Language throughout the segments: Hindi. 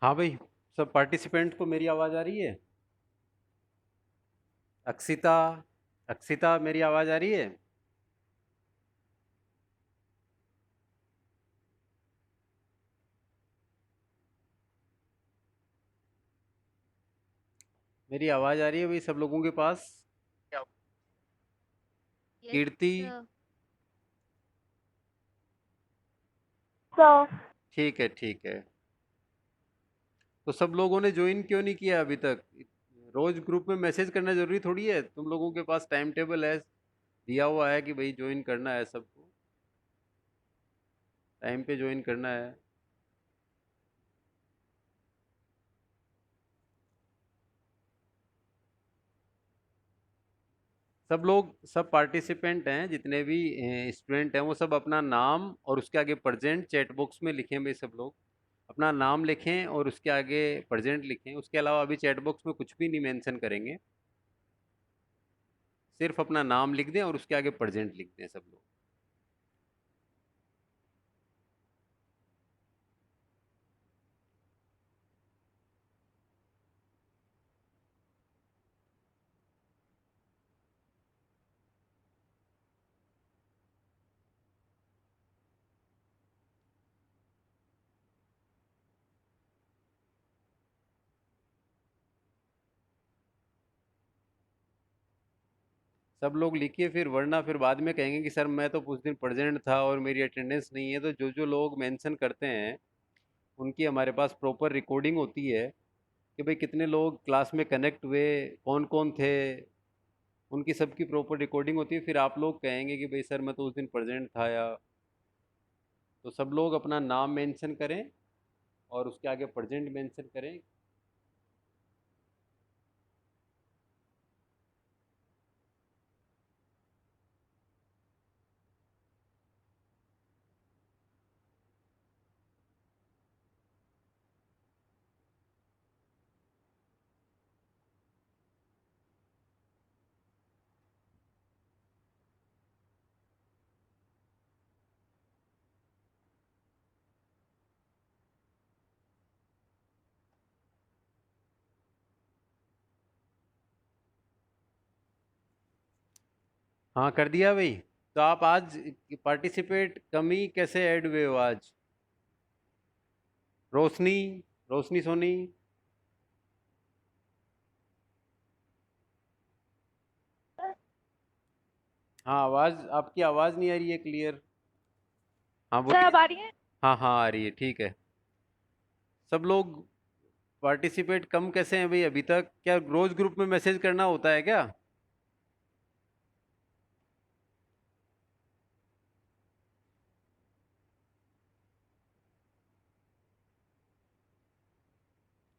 हाँ भाई, सब पार्टिसिपेंट को मेरी आवाज़ आ रही है। अक्षिता, अक्षिता मेरी आवाज़ आ रही है। मेरी आवाज़ आ रही है भाई सब लोगों के पास। यस कीर्ति, सर। सर। ठीक है ठीक है। तो सब लोगों ने ज्वाइन क्यों नहीं किया अभी तक? रोज ग्रुप में मैसेज करना जरूरी थोड़ी है, तुम लोगों के पास टाइम टेबल है, दिया हुआ है कि भाई ज्वाइन करना है सबको, टाइम पे ज्वाइन करना है। सब लोग, सब पार्टिसिपेंट हैं जितने भी स्टूडेंट हैं, वो सब अपना नाम और उसके आगे प्रेजेंट चैट बॉक्स में लिखें भाई। सब लोग अपना नाम लिखें और उसके आगे प्रेजेंट लिखें। उसके अलावा अभी चैट बॉक्स में कुछ भी नहीं मेंशन करेंगे, सिर्फ अपना नाम लिख दें और उसके आगे प्रेजेंट लिख दें सब लोग। सब लोग लिखिए फिर, वरना फिर बाद में कहेंगे कि सर मैं तो कुछ दिन प्रेजेंट था और मेरी अटेंडेंस नहीं है। तो जो जो लोग मेंशन करते हैं उनकी हमारे पास प्रॉपर रिकॉर्डिंग होती है कि भाई कितने लोग क्लास में कनेक्ट हुए, कौन कौन थे, उनकी सबकी प्रॉपर रिकॉर्डिंग होती है। फिर आप लोग कहेंगे कि भाई सर मैं तो उस दिन प्रेजेंट था या। तो सब लोग अपना नाम मेंशन करें और उसके आगे प्रेजेंट मेंशन करें। हाँ कर दिया भाई। तो आप आज पार्टिसिपेट कम ही कैसे ऐड हुए हो आज? रोशनी, रोशनी सोनी। हाँ, आवाज़ आपकी आवाज़ नहीं आ रही है क्लियर। हाँ सर बोलिए। अब आ रही है। हाँ हाँ आ रही है, ठीक है। सब लोग पार्टिसिपेट कम कैसे हैं भाई अभी तक? क्या रोज ग्रुप में मैसेज करना होता है क्या?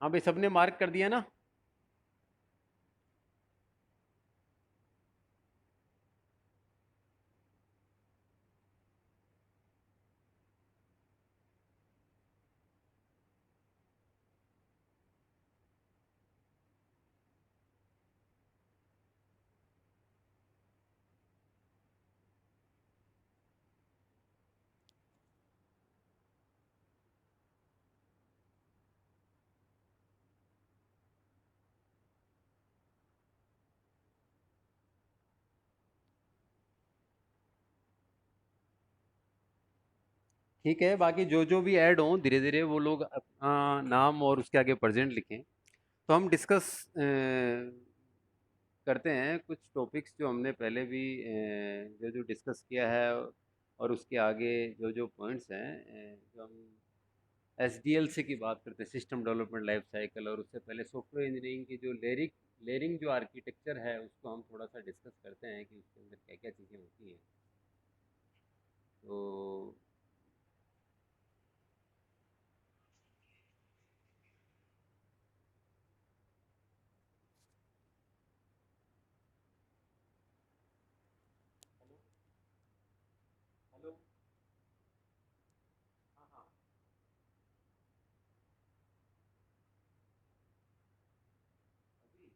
हाँ भाई, सबने मार्क कर दिया ना? ठीक है, बाकी जो जो भी ऐड हों धीरे धीरे वो लोग अपना नाम और उसके आगे प्रेजेंट लिखें। तो हम डिस्कस करते हैं कुछ टॉपिक्स जो हमने पहले भी जो जो डिस्कस किया है, और उसके आगे जो जो पॉइंट्स हैं। जो हम एस डी एल सी की बात करते हैं, सिस्टम डेवलपमेंट लाइफ साइकिल, और उससे पहले सॉफ्टवेयर इंजीनियरिंग की जो लेयरिंग जो आर्किटेक्चर है उसको हम थोड़ा सा डिस्कस करते हैं कि उसके अंदर क्या क्या चीज़ें होती हैं। तो हेलो, हेलो। हाँ हाँ। अभी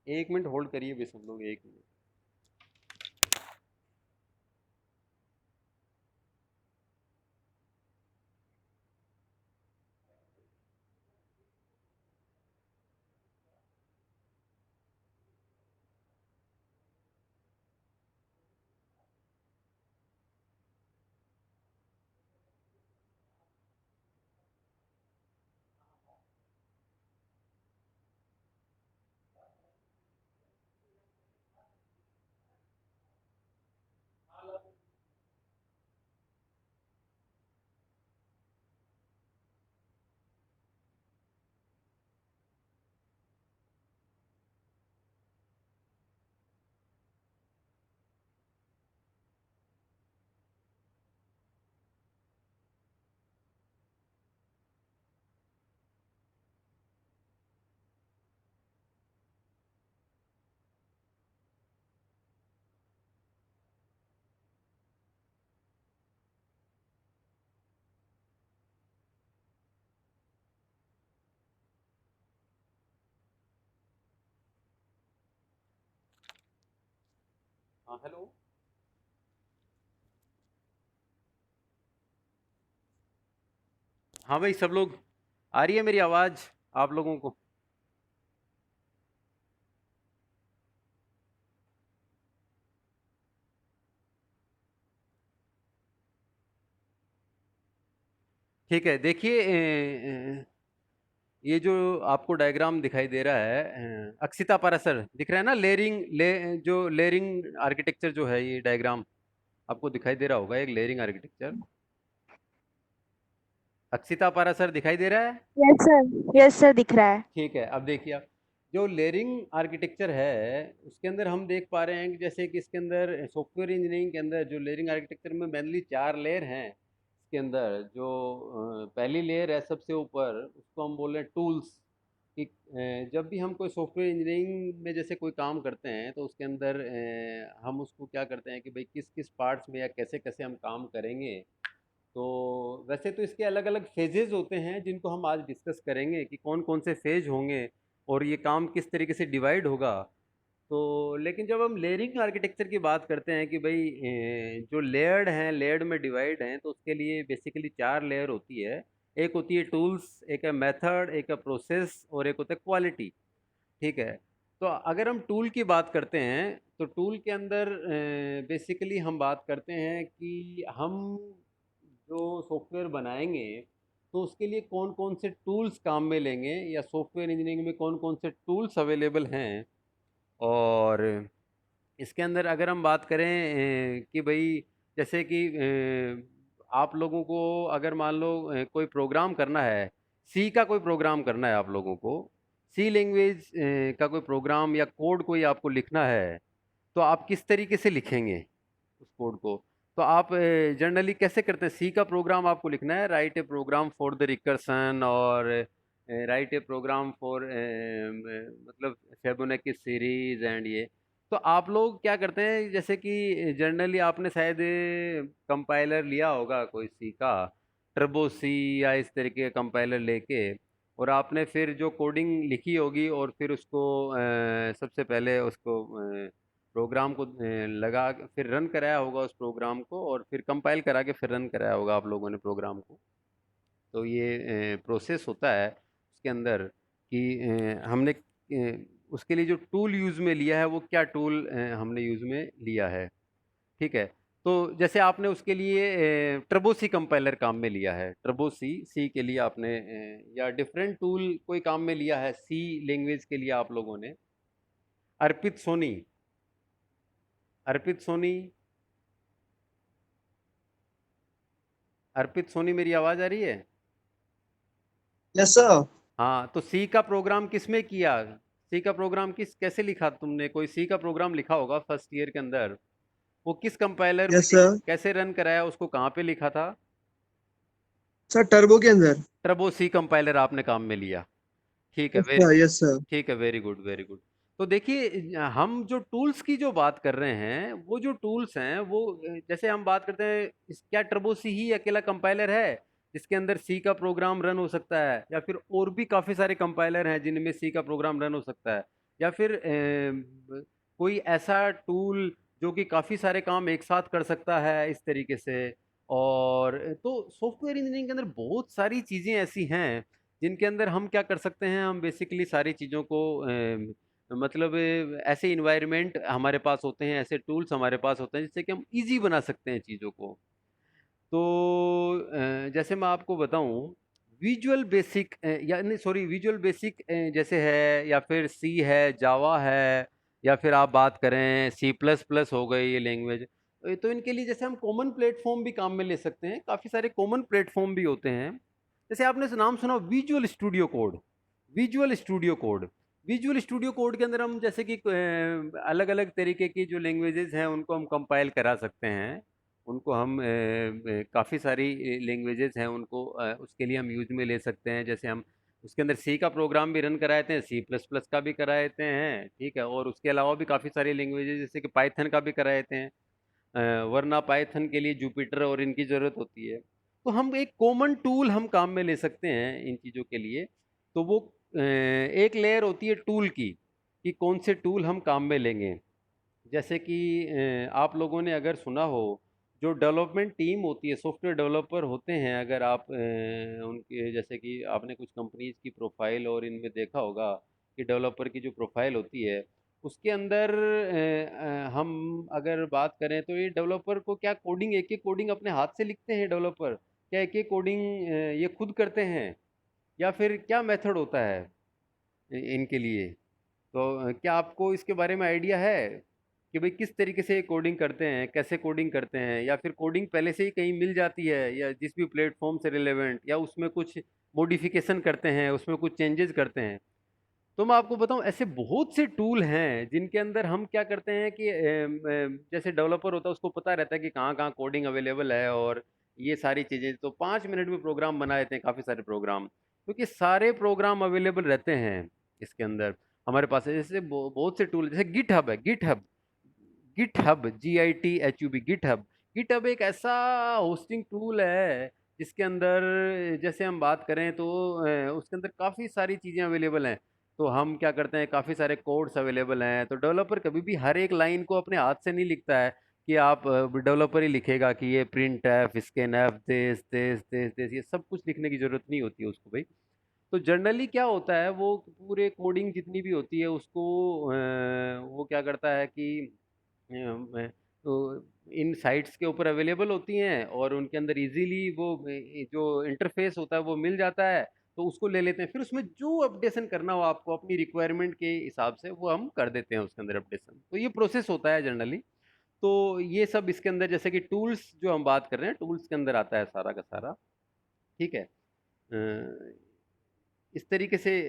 एक मिनट होल्ड करिए भी सब लोग, एक मिनट। हाँ हेलो। हाँ भाई सब लोग, आ रही है मेरी आवाज़ आप लोगों को? ठीक है, देखिए ये जो आपको डायग्राम दिखाई दे रहा है, अक्षिता पारासर दिख रहा है ना, जो लेयरिंग आर्किटेक्चर जो है, ये डायग्राम आपको दिखाई दे रहा होगा, एक लेयरिंग आर्किटेक्चर। अक्षिता पारासर दिखाई दे रहा है? यस सर दिख रहा है। ठीक है, अब देखिए आप, जो लेयरिंग आर्किटेक्चर है उसके अंदर हम देख पा रहे हैं कि जैसे कि इसके अंदर सॉफ्टवेयर इंजीनियरिंग के अंदर जो लेयरिंग आर्किटेक्चर में मेनली 4 लेयर हैं। इसके अंदर जो पहली लेयर है सबसे ऊपर, उसको हम बोल रहे हैं टूल्स। कि जब भी हम कोई सॉफ्टवेयर इंजीनियरिंग में जैसे कोई काम करते हैं तो उसके अंदर हम उसको क्या करते हैं कि भाई किस किस पार्ट्स में या कैसे कैसे हम काम करेंगे। तो वैसे तो इसके अलग अलग फेजेस होते हैं जिनको हम आज डिस्कस करेंगे कि कौन कौन से फेज होंगे और ये काम किस तरीके से डिवाइड होगा। तो लेकिन जब हम लेयरिंग आर्किटेक्चर की बात करते हैं कि भाई जो लेयर्ड हैं, लेयर्ड में डिवाइड हैं, तो उसके लिए बेसिकली 4 लेयर होती है। एक होती है टूल्स, एक है मेथड, एक है प्रोसेस और एक होता है क्वालिटी। ठीक है। तो अगर हम टूल की बात करते हैं तो टूल के अंदर बेसिकली हम बात करते हैं कि हम जो सॉफ्टवेयर बनाएंगे तो उसके लिए कौन कौन से टूल्स काम में लेंगे, या सॉफ्टवेयर इंजीनियरिंग में कौन कौन से टूल्स अवेलेबल हैं। और इसके अंदर अगर हम बात करें कि भाई जैसे कि आप लोगों को अगर मान लो कोई प्रोग्राम करना है, सी का कोई प्रोग्राम करना है आप लोगों को, सी लैंग्वेज का कोई प्रोग्राम या कोड कोई आपको लिखना है, तो आप किस तरीके से लिखेंगे उस कोड को? तो आप जनरली कैसे करते हैं? सी का प्रोग्राम आपको लिखना है, write a program for the recursion, और राइट ए प्रोग्राम फॉर मतलब फेबोनेकी सीरीज एंड ये। तो आप लोग क्या करते हैं, जैसे कि जनरली आपने शायद कंपाइलर लिया होगा कोई सी का, टर्बो सी या इस तरीके का कंपाइलर लेके, और आपने फिर जो कोडिंग लिखी होगी और फिर उसको सबसे पहले उसको प्रोग्राम को लगा के फिर रन कराया होगा उस प्रोग्राम को, और फिर कंपाइल करा के फिर रन कराया होगा आप लोगों ने प्रोग्राम को। तो ये प्रोसेस होता है उसके अंदर कि हमने उसके लिए जो टूल यूज़ में लिया है वो क्या टूल हमने यूज़ में लिया है। ठीक है। तो जैसे आपने उसके लिए टर्बो सी कंपाइलर काम में लिया है, टर्बो सी सी के लिए आपने या डिफरेंट टूल कोई काम में लिया है सी लैंग्वेज के लिए आप लोगों ने? अर्पित सोनी, अर्पित सोनी, अर्पित सोनी, मेरी आवाज़ आ रही है? Yes sir. हाँ, तो सी का प्रोग्राम किस में किया? सी का प्रोग्राम किस कैसे लिखा तुमने? कोई सी का प्रोग्राम लिखा होगा फर्स्ट ईयर के अंदर, वो किस कंपाइलर में यस सर। कैसे रन कराया, उसको कहाँ पे लिखा था? सर टर्बो के अंदर। टर्बो सी कंपाइलर आपने काम में लिया। ठीक है, यस सर, यस सर। ठीक है, वेरी गुड वेरी गुड। तो देखिए हम जो टूल्स की जो बात कर रहे हैं, वो जो टूल्स हैं वो जैसे हम बात करते हैं क्या टर्बो सी ही अकेला कंपाइलर है जिसके अंदर सी का प्रोग्राम रन हो सकता है, या फिर और भी काफ़ी सारे कंपाइलर हैं जिनमें सी का प्रोग्राम रन हो सकता है? या फिर कोई ऐसा टूल जो कि काफ़ी सारे काम एक साथ कर सकता है इस तरीके से। और तो सॉफ्टवेयर इंजीनियरिंग के अंदर बहुत सारी चीज़ें ऐसी हैं जिनके अंदर हम क्या कर सकते हैं, हम बेसिकली सारी चीज़ों को मतलब ऐसे इन्वायरमेंट हमारे पास होते हैं, ऐसे टूल्स हमारे पास होते हैं जिससे कि हम इजी बना सकते हैं चीज़ों को। तो जैसे मैं आपको बताऊं, विजुअल बेसिक या नहीं सॉरी विजुअल बेसिक जैसे है, या फिर सी है, जावा है, या फिर आप बात करें सी प्लस प्लस हो गई ये लैंग्वेज। तो इनके लिए जैसे हम कॉमन प्लेटफॉर्म भी काम में ले सकते हैं, काफ़ी सारे कॉमन प्लेटफॉर्म भी होते हैं। जैसे आपने नाम सुना visual studio code. Visual studio code visual studio code के अंदर हम जैसे कि अलग अलग तरीके की जो लैंग्वेजेस हैं उनको हम कंपाइल करा सकते हैं। उनको हम काफ़ी सारी लैंग्वेजेस हैं, उनको उसके लिए हम यूज में ले सकते हैं। जैसे हम उसके अंदर सी का प्रोग्राम भी रन कराए थे, सी प्लस प्लस का भी कराए थे हैं, ठीक है। और उसके अलावा भी काफ़ी सारी लैंग्वेजेस जैसे कि पाइथन का भी कराए थे हैं। वरना पाइथन के लिए जुपिटर और इनकी ज़रूरत होती है। तो हम एक कॉमन टूल हम काम में ले सकते हैं इन चीज़ों के लिए। तो वो एक लेयर होती है टूल की, कि कौन से टूल हम काम में लेंगे। जैसे कि आप लोगों ने अगर सुना हो, जो डेवलपमेंट टीम होती है, सॉफ्टवेयर डेवलपर होते हैं, अगर आप उनके जैसे कि आपने कुछ कंपनीज की प्रोफाइल और इनमें देखा होगा कि डेवलपर की जो प्रोफाइल होती है उसके अंदर हम अगर बात करें तो ये डेवलपर को क्या कोडिंग, एक एक कोडिंग अपने हाथ से लिखते हैं डेवलपर, क्या एक एक कोडिंग ये खुद करते हैं, या फिर क्या मेथड होता है इनके लिए। तो क्या आपको इसके बारे में आइडिया है कि भाई किस तरीके से कोडिंग करते हैं, कैसे कोडिंग करते हैं, या फिर कोडिंग पहले से ही कहीं मिल जाती है या जिस भी प्लेटफॉर्म से रिलेवेंट, या उसमें कुछ मॉडिफिकेशन करते हैं, उसमें कुछ चेंजेस करते हैं। तो मैं आपको बताऊं, ऐसे बहुत से टूल हैं जिनके अंदर हम क्या करते हैं कि जैसे डेवलपर होता है उसको पता रहता है कि कहाँ कहाँ कोडिंग अवेलेबल है, और ये सारी चीज़ें तो 5 मिनट में प्रोग्राम बना देते हैं, काफ़ी सारे प्रोग्राम, क्योंकि सारे प्रोग्राम अवेलेबल रहते हैं इसके अंदर हमारे पास है। जैसे बहुत से टूल, जैसे गिट हब है, GitHub, GitHub, GITHUB, GitHub. GitHub एक ऐसा होस्टिंग टूल है जिसके अंदर जैसे हम बात करें तो उसके अंदर काफ़ी सारी चीज़ें अवेलेबल हैं। तो हम क्या करते हैं, काफ़ी सारे कोड्स अवेलेबल हैं। तो डेवलपर कभी भी हर एक लाइन को अपने हाथ से नहीं लिखता है कि आप डेवलपर ही लिखेगा कि ये print F, scan F, this this this this, ये सब कुछ लिखने की जरूरत नहीं होती है उसको भाई। तो जनरली क्या होता है, वो पूरे कोडिंग जितनी भी होती है उसको वो क्या करता है कि तो इन साइट्स के ऊपर अवेलेबल होती हैं, और उनके अंदर इजीली वो जो इंटरफेस होता है वो मिल जाता है। तो उसको ले लेते हैं, फिर उसमें जो अपडेशन करना हो आपको अपनी रिक्वायरमेंट के हिसाब से वो हम कर देते हैं उसके अंदर अपडेशन। तो ये प्रोसेस होता है जनरली। तो ये सब इसके अंदर, जैसे कि टूल्स जो हम बात कर रहे हैं, टूल्स के अंदर आता है सारा का सारा, ठीक है। इस तरीके से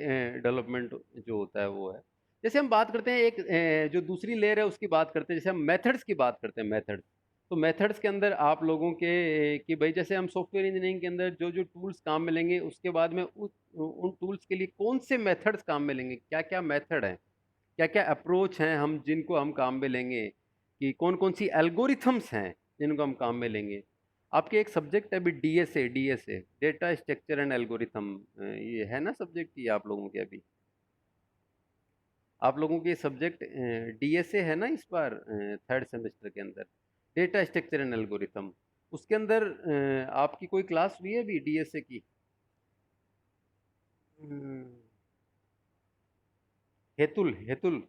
डेवलपमेंट जो होता है वो है। जैसे हम बात करते हैं एक जो दूसरी लेयर है उसकी बात करते हैं, जैसे हम मेथड्स की बात करते हैं, मेथड्स। तो मेथड्स के अंदर आप लोगों के कि भाई जैसे हम सॉफ्टवेयर इंजीनियरिंग के अंदर जो जो टूल्स काम में लेंगे, उसके बाद में उन टूल्स के लिए कौन से मेथड्स काम में लेंगे, क्या क्या मेथड हैं, क्या क्या अप्रोच हैं हम जिनको हम काम में लेंगे, कि कौन कौन सी एल्गोरिथम्स हैं जिनको हम काम में लेंगे। आपके एक सब्जेक्ट है अभी, DSA data structure and algorithm, ये है ना सब्जेक्ट, ये आप लोगों के अभी, आप लोगों के सब्जेक्ट DSA है ना इस बार थर्ड सेमेस्टर के अंदर, डेटा स्ट्रक्चर एंड एल्गोरिथम। उसके अंदर आपकी कोई क्लास हुई है अभी DSA की? हम्म, हेतुल हेतुल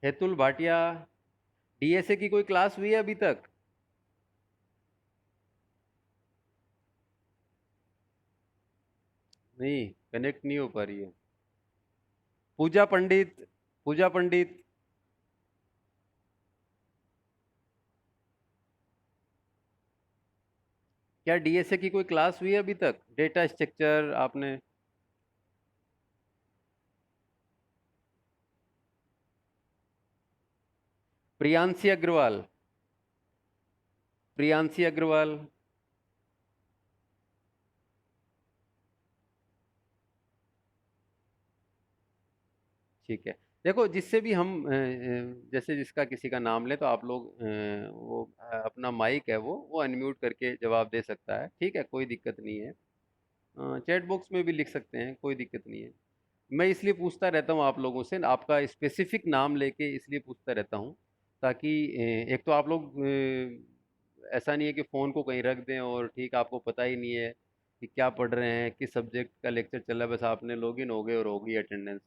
हेतुल भाटिया, DSA की कोई क्लास हुई है अभी तक? नहीं, कनेक्ट नहीं हो पा रही है। पूजा पंडित, पूजा पंडित, क्या DSA की कोई क्लास हुई है अभी तक, डेटा स्ट्रक्चर आपने? प्रियांशी अग्रवाल, प्रियांशी अग्रवाल, ठीक है। देखो, जिससे भी हम जैसे जिसका किसी का नाम ले तो आप लोग वो अपना माइक है वो अनम्यूट करके जवाब दे सकता है, ठीक है, कोई दिक्कत नहीं है। चैट बॉक्स में भी लिख सकते हैं, कोई दिक्कत नहीं है। मैं इसलिए पूछता रहता हूँ आप लोगों से, आपका स्पेसिफिक नाम लेके इसलिए पूछता रहता हूँ ताकि एक तो आप लोग ऐसा नहीं है कि फ़ोन को कहीं रख दें और ठीक आपको पता ही नहीं है कि क्या पढ़ रहे हैं, किस सब्जेक्ट का लेक्चर चल रहा है, बस आपने लॉगिन हो गए और हो गई अटेंडेंस।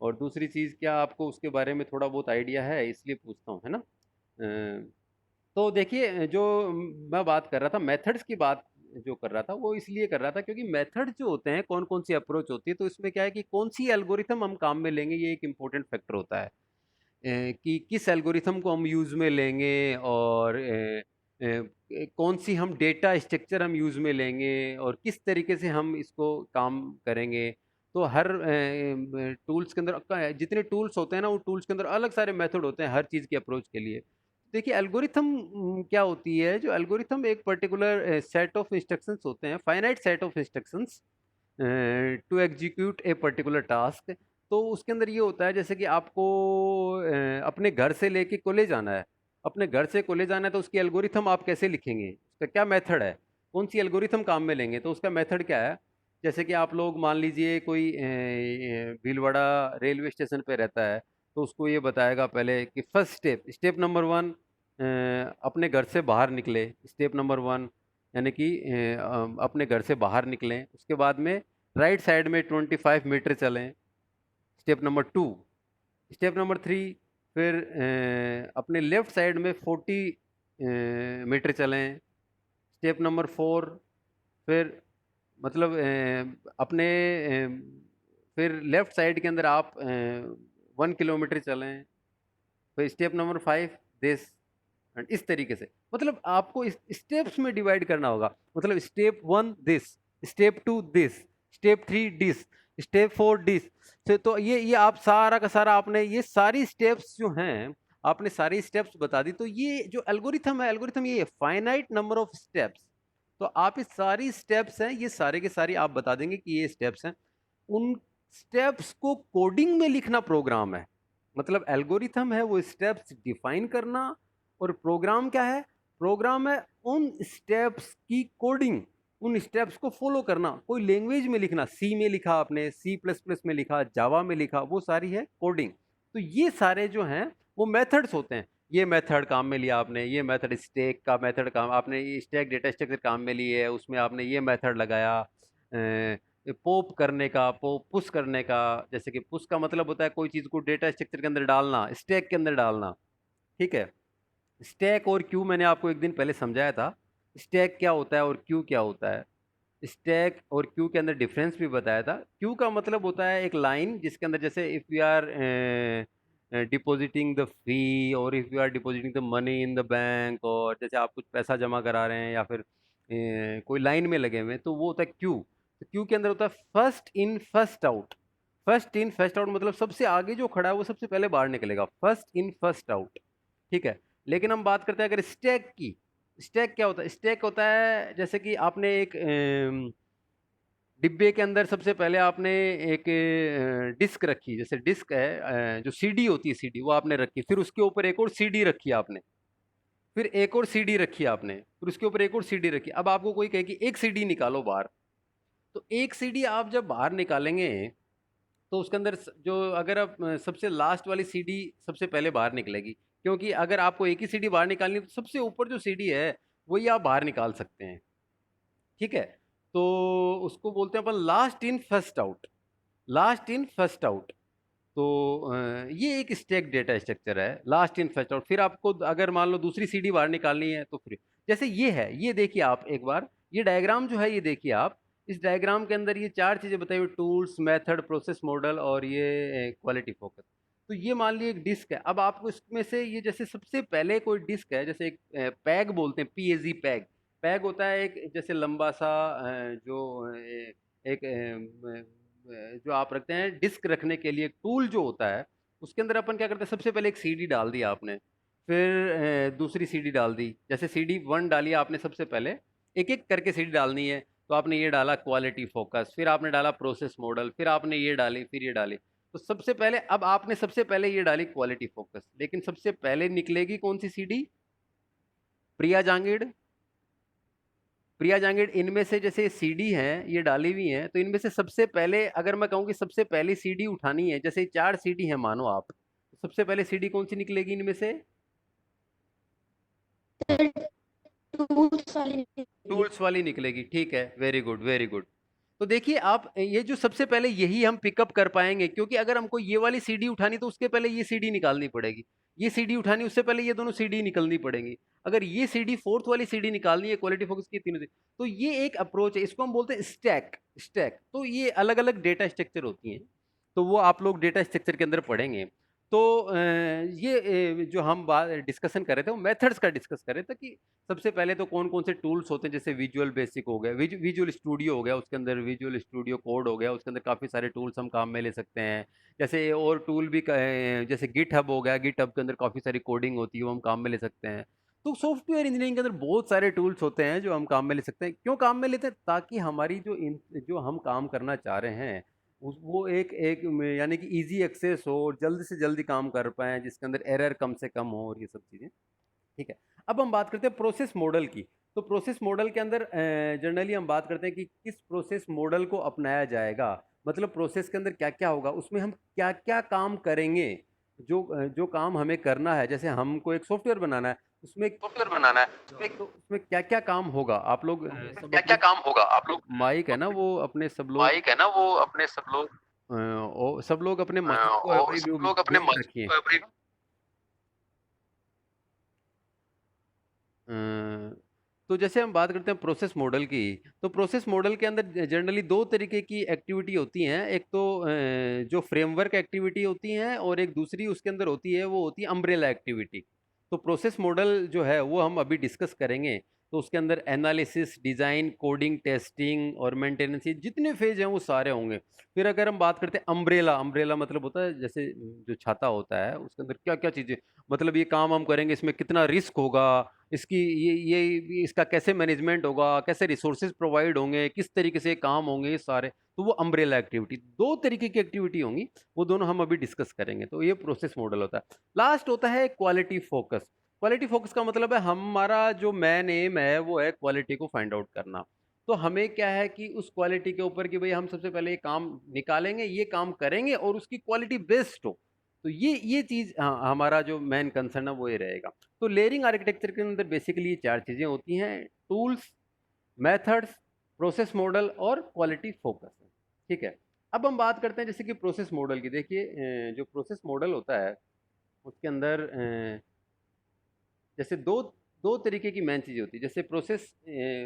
और दूसरी चीज़, क्या आपको उसके बारे में थोड़ा बहुत आइडिया है, इसलिए पूछता हूँ, है ना। तो देखिए, जो मैं बात कर रहा था, मेथड्स की बात जो कर रहा था, वो इसलिए कर रहा था क्योंकि मेथड जो होते हैं, कौन कौन सी अप्रोच होती है, तो इसमें क्या है कि कौन सी एल्गोरिथम हम काम में लेंगे, ये एक इम्पोर्टेंट फैक्टर होता है। कि किस एल्गोरिथम को हम यूज़ में लेंगे और कौन सी हम डेटा स्ट्रक्चर हम यूज़ में लेंगे और किस तरीके से हम इसको काम करेंगे। तो हर टूल्स के अंदर जितने टूल्स होते हैं ना, वो टूल्स के अंदर अलग सारे मेथड होते हैं हर चीज़ की अप्रोच के लिए। देखिए, एल्गोरिथम क्या होती है, जो एल्गोरिथम एक पर्टिकुलर सेट ऑफ इंस्ट्रक्शंस होते हैं, finite set of instructions to execute a particular task. तो उसके अंदर ये होता है, जैसे कि आपको अपने घर से लेके कॉलेज आना है, अपने घर से कॉलेज आना है, तो उसकी एल्गोरिथम आप कैसे लिखेंगे, उसका क्या मेथड है, कौन सी एल्गोरिथम काम में लेंगे, तो उसका मेथड क्या है। जैसे कि आप लोग मान लीजिए कोई भीलवाड़ा रेलवे स्टेशन पे रहता है, तो उसको ये बताएगा पहले कि फर्स्ट स्टेप नंबर वन, अपने घर से बाहर निकले, स्टेप नंबर वन, यानी कि अपने घर से बाहर निकलें, उसके बाद में राइट साइड में 25 मीटर चलें, step number two. Step number three, फिर अपने लेफ्ट साइड में 40 मीटर चलें, स्टेप नंबर फोर, फिर मतलब अपने फिर लेफ्ट साइड के अंदर आप 1 किलोमीटर चलें, फिर step number five, this, and इस तरीके से, मतलब आपको इस स्टेप्स में डिवाइड करना होगा। मतलब step one this, step two this, step three this, step four this. तो ये आप सारा का सारा आपने ये सारी स्टेप्स जो हैं, आपने सारी स्टेप्स बता दी। तो ये जो एल्गोरिथम है, एल्गोरिथम ये फाइनाइट नंबर ऑफ स्टेप्स। तो आप इस सारी स्टेप्स हैं, ये सारे के सारी आप बता देंगे कि ये स्टेप्स हैं। उन स्टेप्स को कोडिंग में लिखना प्रोग्राम है। मतलब एल्गोरिथम है वो स्टेप्स डिफाइन करना, और प्रोग्राम क्या है, प्रोग्राम है उन स्टेप्स की कोडिंग, उन स्टेप्स को फॉलो करना। कोई लैंग्वेज में लिखना, सी में लिखा आपने, C++ में लिखा, जावा में लिखा, वो सारी है कोडिंग। तो ये सारे जो हैं वो मेथड्स होते हैं। ये मेथड काम में लिया आपने, ये मेथड स्टैक का मेथड काम आपने, ये स्टैक डेटा स्ट्रक्चर काम में लिए है, उसमें आपने ये मेथड लगाया। पॉप करने का, पॉप पुश करने का, जैसे कि पुश का मतलब होता है कोई चीज़ को डेटा स्ट्रक्चर के अंदर डालना, स्टैक के अंदर डालना। ठीक है। स्टैक और क्यू मैंने आपको एक दिन पहले समझाया था, स्टैक क्या होता है और क्यू क्या होता है। स्टैक और क्यू के अंदर डिफरेंस भी बताया था। क्यू का मतलब होता है एक लाइन जिसके अंदर, जैसे if you are depositing the fee, और if you are depositing the money in the bank, और जैसे आप कुछ पैसा जमा करा रहे हैं या फिर कोई लाइन में लगे हुए हैं, तो वो होता है क्यू। तो क्यू के अंदर होता है first in first out. First in first out मतलब सबसे आगे जो खड़ा है वो सबसे पहले बाहर निकलेगा, फर्स्ट इन फर्स्ट आउट। ठीक है। लेकिन हम बात करते हैं अगर स्टैक की। स्टैक क्या होता है, स्टैक होता है जैसे कि आपने एक डिब्बे के अंदर सबसे पहले आपने एक डिस्क रखी, जैसे डिस्क है, जो सीडी होती है, सीडी वो आपने रखी, फिर उसके ऊपर एक और सीडी रखी आपने, फिर एक और सीडी रखी आपने, फिर उसके ऊपर एक और सीडी रखी। अब आपको कोई कहे कि एक सीडी निकालो बाहर, तो एक सीडी आप जब बाहर निकालेंगे, तो उसके अंदर जो, अगर आप सबसे लास्ट वाली सीडी सबसे पहले बाहर निकलेगी, क्योंकि अगर आपको एक ही सीडी बाहर निकालनी है, तो सबसे ऊपर जो सीडी है वही आप बाहर निकाल सकते हैं। ठीक है। तो उसको बोलते हैं अपन last in first out, last in first out. तो ये एक स्टैक डेटा स्ट्रक्चर है, लास्ट इन फर्स्ट आउट। फिर आपको अगर मान लो दूसरी सीडी बाहर निकालनी है, तो फिर जैसे ये है, ये देखिए आप एक बार, ये डायग्राम जो है ये देखिए आप, इस डायग्राम के अंदर ये चार चीजें बताई हुई, टूल्स, मेथड, प्रोसेस मॉडल और ये क्वालिटी फोकस। तो ये मान लीजिए एक डिस्क है। अब आपको इसमें से ये, जैसे सबसे पहले कोई डिस्क है, जैसे एक पैग बोलते हैं, PAG पैग। पैग होता है एक जैसे लंबा सा जो एक जो आप रखते हैं डिस्क रखने के लिए, टूल जो होता है, उसके अंदर अपन क्या करते हैं, सबसे पहले एक सीडी डाल दिया आपने, फिर दूसरी सीडी डाल दी, जैसे सीडी 1 डाली आपने, सबसे पहले एक एक करके सीडी डालनी है। तो आपने ये डाला क्वालिटी फोकस, फिर आपने डाला प्रोसेस मॉडल, फिर आपने ये डाली, फिर ये डाली। तो सबसे पहले, अब आपने सबसे पहले ये डाली क्वालिटी फोकस, लेकिन सबसे पहले निकलेगी कौन सी सीडी, प्रिया जांगीड़, प्रिया जांगेड़, इनमें से जैसे सीडी है ये डाली हुई है, तो इनमें से सबसे पहले अगर मैं कहूँ कि सबसे पहले सीडी उठानी है, जैसे 4 सीडी है मानो आप, तो सबसे पहले सीडी कौन सी निकलेगी इनमें से? टूल्स वाली निकलेगी। ठीक है, वेरी गुड वेरी गुड। तो देखिए आप, ये जो सबसे पहले यही हम पिकअप कर पाएंगे, क्योंकि अगर हमको ये वाली सीडी उठानी तो उसके पहले ये सीडी निकालनी पड़ेगी, ये सीडी उठानी उससे पहले ये दोनों सीडी निकलनी पड़ेंगी। अगर ये सीडी फोर्थ वाली सीडी निकालनी है क्वालिटी फोकस की तीनों, तो ये एक अप्रोच है, इसको हम बोलते हैं स्टैक। स्टैक तो ये अलग अलग डेटा स्ट्रक्चर होती हैं, तो वो आप लोग डेटा स्ट्रक्चर के अंदर पढ़ेंगे। तो ये जो हम बात डिस्कशन कर रहे थे वो मेथड्स का डिस्कस कर रहे थे कि सबसे पहले तो कौन कौन से टूल्स होते हैं, जैसे विजुअल बेसिक हो गया, विजुअल स्टूडियो हो गया, उसके अंदर विजुअल स्टूडियो कोड हो गया, उसके अंदर काफ़ी सारे टूल्स हम काम में ले सकते हैं। जैसे और टूल भी जैसे गिट हब हो गया, गिट हब के अंदर काफ़ी सारी कोडिंग होती है, वो हम काम में ले सकते हैं। तो सॉफ्टवेयर इंजीनियरिंग के अंदर बहुत सारे टूल्स होते हैं जो हम काम में ले सकते हैं। क्यों काम में लेते हैं? ताकि हमारी जो हम काम करना चाह रहे हैं वो एक एक यानी कि इजी एक्सेस हो, जल्द से जल्दी काम कर पाएँ, जिसके अंदर एरर कम से कम हो, और ये सब चीज़ें। ठीक है, अब हम बात करते हैं प्रोसेस मॉडल की। तो प्रोसेस मॉडल के अंदर जनरली हम बात करते हैं कि किस प्रोसेस मॉडल को अपनाया जाएगा, मतलब प्रोसेस के अंदर क्या क्या होगा, उसमें हम क्या क्या काम करेंगे, जो काम हमें करना है। जैसे हमको एक सॉफ्टवेयर बनाना है, उसमें तो उसमें क्या क्या काम होगा। आप लोग सब क्या क्या अपने काम होगा आप लोग माइक है ना वो अपने सब लोग माइक है ना वो अपने सब लोग सब लोग अपने माइक को अभी सब लोग अपने म्यूट माइक रखिए। को अपनी अ, तो जैसे हम बात करते हैं प्रोसेस मॉडल की, तो प्रोसेस मॉडल के अंदर जनरली दो तरीके की एक्टिविटी होती हैं। एक तो जो फ्रेमवर्क एक्टिविटी होती हैं, और एक दूसरी उसके अंदर होती है, वो होती है अम्ब्रेला एक्टिविटी। तो प्रोसेस मॉडल जो है वो हम अभी डिस्कस करेंगे। तो उसके अंदर एनालिसिस, डिज़ाइन, कोडिंग, टेस्टिंग और मेंटेनेंस, ये जितने फेज हैं वो सारे होंगे। फिर अगर हम बात करते हैं अम्ब्रेला, अम्ब्रेला मतलब होता है जैसे जो छाता होता है, उसके अंदर क्या क्या चीज़ें, मतलब ये काम हम करेंगे, इसमें कितना रिस्क होगा, इसकी ये इसका कैसे मैनेजमेंट होगा, कैसे रिसोर्सेज प्रोवाइड होंगे, किस तरीके से काम होंगे, ये सारे। तो वो अम्ब्रेला एक्टिविटी, दो तरीके की एक्टिविटी होंगी, वो दोनों हम अभी डिस्कस करेंगे। तो ये प्रोसेस मॉडल होता है। लास्ट होता है क्वालिटी फोकस। क्वालिटी फोकस का मतलब है हमारा जो मेन एम है वो है क्वालिटी को फाइंड आउट करना। तो हमें क्या है कि उस क्वालिटी के ऊपर कि भाई हम सबसे पहले ये काम निकालेंगे, ये काम करेंगे, और उसकी क्वालिटी बेस्ट हो। तो ये चीज़ हमारा जो मेन कंसर्न है वो ये रहेगा। तो लेयरिंग आर्किटेक्चर के अंदर बेसिकली ये चार चीज़ें होती हैं: टूल्स, मेथड्स, प्रोसेस मॉडल और क्वालिटी फोकस। ठीक है, अब हम बात करते हैं जैसे कि प्रोसेस मॉडल की। देखिए जो प्रोसेस मॉडल होता है उसके अंदर जैसे दो दो तरीके की मेन चीज़ें होती है। जैसे प्रोसेस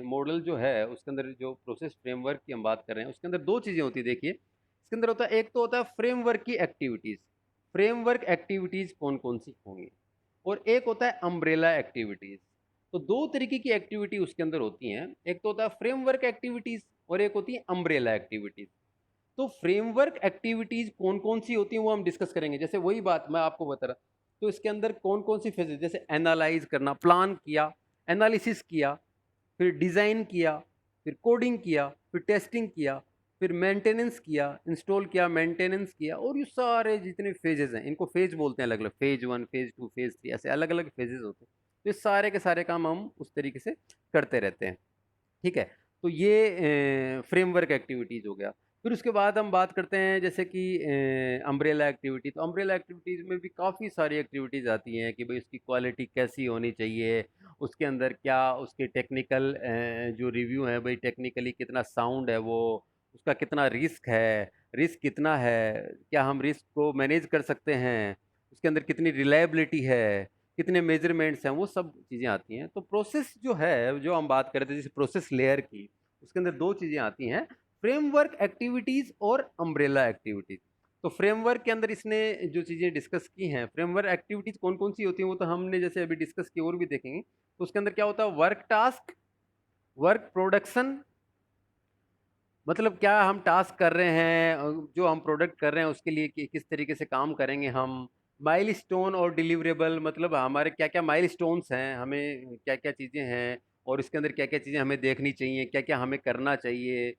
मॉडल जो है उसके अंदर जो प्रोसेस फ्रेमवर्क की हम बात कर रहे हैं, उसके अंदर दो चीज़ें होती है। देखिए इसके अंदर होता है, एक तो होता है फ्रेमवर्क की एक्टिविटीज़, फ्रेमवर्क एक्टिविटीज़ कौन कौन सी होंगी, और एक होता है अम्ब्रेला एक्टिविटीज़। तो दो तरीके की एक्टिविटी उसके अंदर होती हैं, एक तो होता है फ्रेमवर्क एक्टिविटीज़ और एक होती है अम्ब्रेला एक्टिविटीज़। तो फ्रेमवर्क एक्टिविटीज़ कौन कौन सी होती हैं वो हम डिस्कस करेंगे। जैसे वही बात मैं आपको बता रहा, तो इसके अंदर कौन कौन सी फेजेस, जैसे एनालाइज करना, प्लान किया, एनालिसिस किया, फिर डिज़ाइन किया, फिर कोडिंग किया, फिर टेस्टिंग किया, फिर मेंटेनेंस किया, इंस्टॉल किया, मेंटेनेंस किया, और ये सारे जितने फेजेस हैं इनको फेज बोलते हैं, अलग अलग, फेज 1, फेज 2, फेज 3, ऐसे अलग अलग फेजेस होते हैं। तो ये सारे के सारे काम हम उस तरीके से करते रहते हैं। ठीक है, तो ये फ्रेमवर्क एक्टिविटीज़ हो गया। फिर उसके बाद हम बात करते हैं जैसे कि अम्ब्रेला एक्टिविटी। तो अम्ब्रेला एक्टिविटीज़ में भी काफ़ी सारी एक्टिविटीज़ आती हैं कि भाई उसकी क्वालिटी कैसी होनी चाहिए, उसके अंदर क्या उसके टेक्निकल जो रिव्यू है, भाई टेक्निकली कितना साउंड है वो, उसका कितना रिस्क है, रिस्क कितना है, क्या हम रिस्क को मैनेज कर सकते हैं, उसके अंदर कितनी रिलायबिलिटी है, कितने मेजरमेंट्स हैं, वो सब चीज़ें आती हैं। तो प्रोसेस जो है, जो हम बात कर रहे थे जैसे प्रोसेस लेयर की, उसके अंदर दो चीज़ें आती हैं: फ्रेमवर्क एक्टिविटीज़ और अम्ब्रेला एक्टिविटीज़। तो फ्रेमवर्क के अंदर इसने जो चीज़ें डिस्कस की हैं, फ्रेमवर्क एक्टिविटीज़ कौन कौन सी होती हैं वो तो हमने जैसे अभी डिस्कस की, और भी देखेंगे। तो उसके अंदर क्या होता है: वर्क टास्क, वर्क प्रोडक्शन, मतलब क्या हम टास्क कर रहे हैं, जो हम प्रोडक्ट कर रहे हैं उसके लिए किस तरीके से काम करेंगे हम। माइलस्टोन और डिलीवरेबल, मतलब हमारे क्या क्या माइलस्टोन्स हैं, हमें क्या क्या चीज़ें हैं, और इसके अंदर क्या क्या चीज़ें हमें देखनी चाहिए, क्या क्या हमें करना चाहिए।